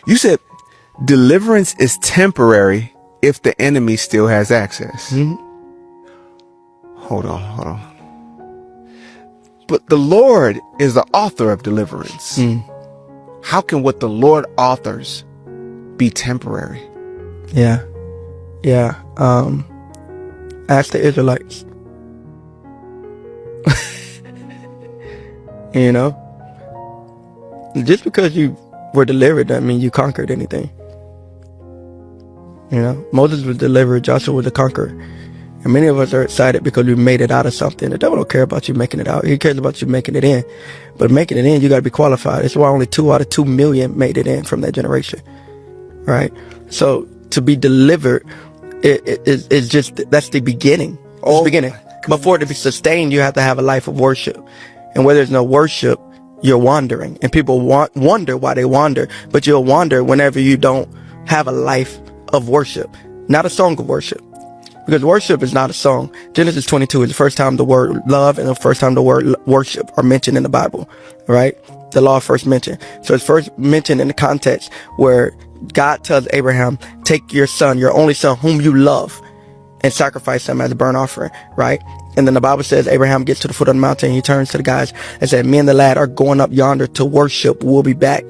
You said deliverance is temporary if the enemy still has access. Mm-hmm. Hold on. But the Lord is the author of deliverance. How can what the Lord authors be temporary? Yeah. Ask the Israelites. You know, just because you were delivered doesn't mean you conquered anything. You know, Moses was delivered, Joshua was a conqueror. And many of us are excited because we made it out of something. The devil don't care about you making it out. He cares about you making it in. But making it in, you got to be qualified. That's why only 2 out of 2 million made it in from that generation. Right? So to be delivered, it's just, that's the beginning. It's the beginning. Before to be sustained, you have to have a life of worship. And where there's no worship, you're wandering. And people wonder why they wander. But you'll wander whenever you don't have a life of worship. Not a song of worship. Because worship is not a song. Genesis 22 is the first time the word love and the first time the word worship are mentioned in the Bible. Right? The law first mentioned. So it's first mentioned in the context where God tells Abraham, take your son, your only son whom you love, and sacrifice him as a burnt offering. Right? And then the Bible says Abraham gets to the foot of the mountain. He turns to the guys and said, me and the lad are going up yonder to worship. We'll be back.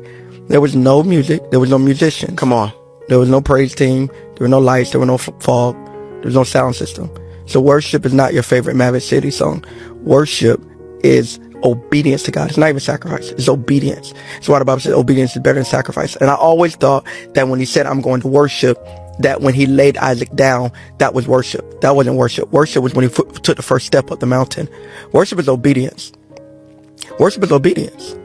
There was no music. There was no musician. Come on. There was no praise team. There were no lights. There were no fog. There was no sound system. So worship is not your favorite Maverick City song. Worship is obedience to God. It's not even sacrifice. It's obedience. That's why the Bible says obedience is better than sacrifice. And I always thought that when he said, I'm going to worship, that when he laid Isaac down, that was worship. That wasn't worship. Worship was when he took the first step up the mountain. Worship is obedience. Worship is obedience.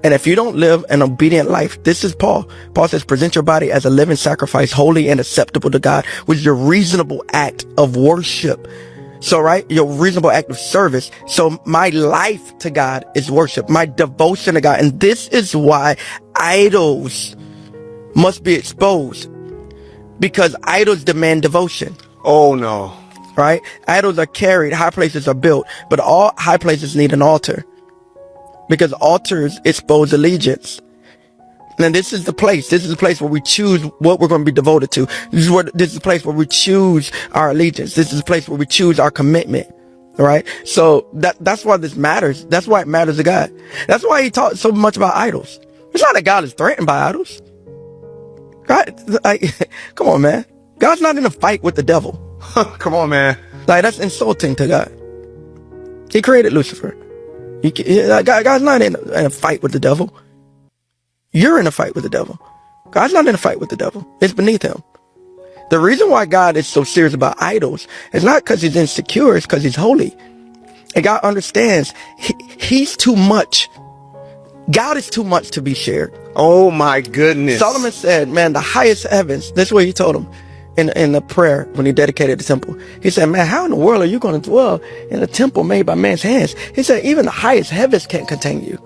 And if you don't live an obedient life, this is Paul. Paul says, present your body as a living sacrifice, holy and acceptable to God, which is your reasonable act of worship. So, right, your reasonable act of service. So my life to God is worship, my devotion to God. And this is why idols must be exposed. Because idols demand devotion. Oh no. Right? Idols are carried, high places are built, but all high places need an altar. Because altars expose allegiance. And this is the place. This is the place where we choose what we're going to be devoted to. This is the place where we choose our allegiance. This is the place where we choose our commitment. All right? So that's why this matters. That's why it matters to God. That's why he taught so much about idols. It's not that God is threatened by idols. God, like, come on, man. God's not in a fight with the devil. Come on, man. Like, that's insulting to God. He created Lucifer. God's not in a fight with the devil. You're in a fight with the devil. God's not in a fight with the devil. It's beneath him. The reason why God is so serious about idols is not because he's insecure, it's because he's holy. And God understands he's too much. God is too much to be shared. Oh my goodness. Solomon said, man, the highest heavens, this is what he told him in the prayer when he dedicated the temple. He said, man, how in the world are you going to dwell in a temple made by man's hands? He said, even the highest heavens can't contain you.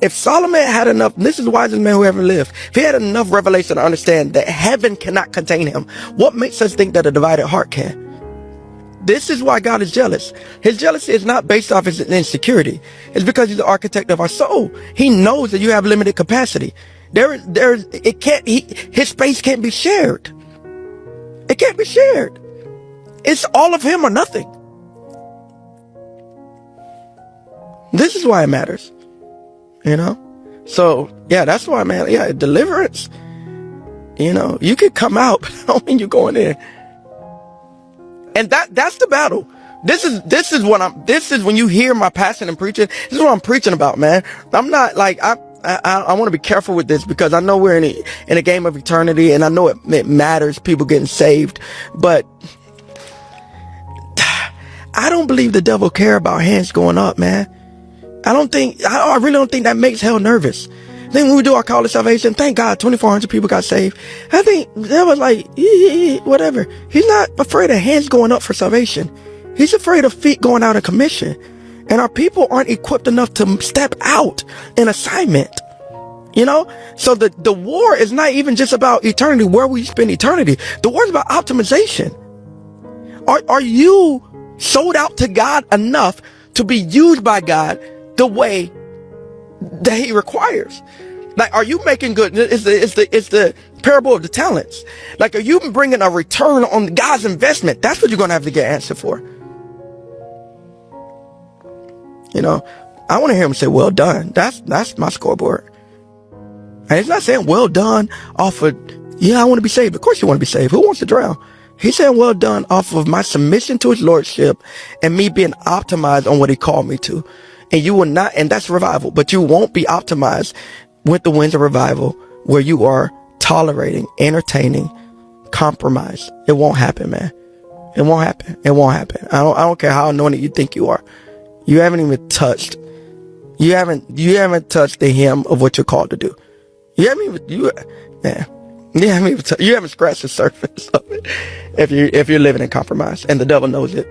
If Solomon had enough, this is the wisest man who ever lived, if he had enough revelation to understand that heaven cannot contain him, what makes us think that a divided heart can? This is why God is jealous. His jealousy is not based off his insecurity. It's because he's the architect of our soul. He knows that you have limited capacity. His space can't be shared. It can't be shared. It's all of him or nothing. This is why it matters. You know? So, yeah, that's why, man. Yeah, deliverance. You know, you can come out, but I don't mean you're going in. And that's the battle. This is when you hear my passion and preaching, this is what I'm preaching about, man. I'm not like, I want to be careful with this because I know we're in a game of eternity and I know it matters people getting saved, but I don't believe the devil care about hands going up, man. I really don't think that makes hell nervous. Then when we do our call to salvation, thank God 2,400 people got saved. I think that was like, whatever. He's not afraid of hands going up for salvation. He's afraid of feet going out of commission. And our people aren't equipped enough to step out in assignment. You know? So the war is not even just about eternity, where we spend eternity. The war is about optimization. Are you sold out to God enough to be used by God the way that he requires? Like, are you making good? It's the parable of the talents. Like, are you bringing a return on God's investment? That's what you're going to have to get answered for. You know, I want to hear him say, well done. That's my scoreboard. And he's not saying well done off of, yeah, I want to be saved. Of course you want to be saved. Who wants to drown? He's saying well done off of my submission to his lordship and me being optimized on what he called me to. And you will not, and that's revival, but you won't be optimized with the winds of revival where you are tolerating, entertaining, compromise. It won't happen, man. It won't happen. It won't happen. I don't care how anointed you think you are. You haven't even touched. You haven't touched the hem of what you're called to do. You haven't scratched the surface of it if you're living in compromise, and the devil knows it.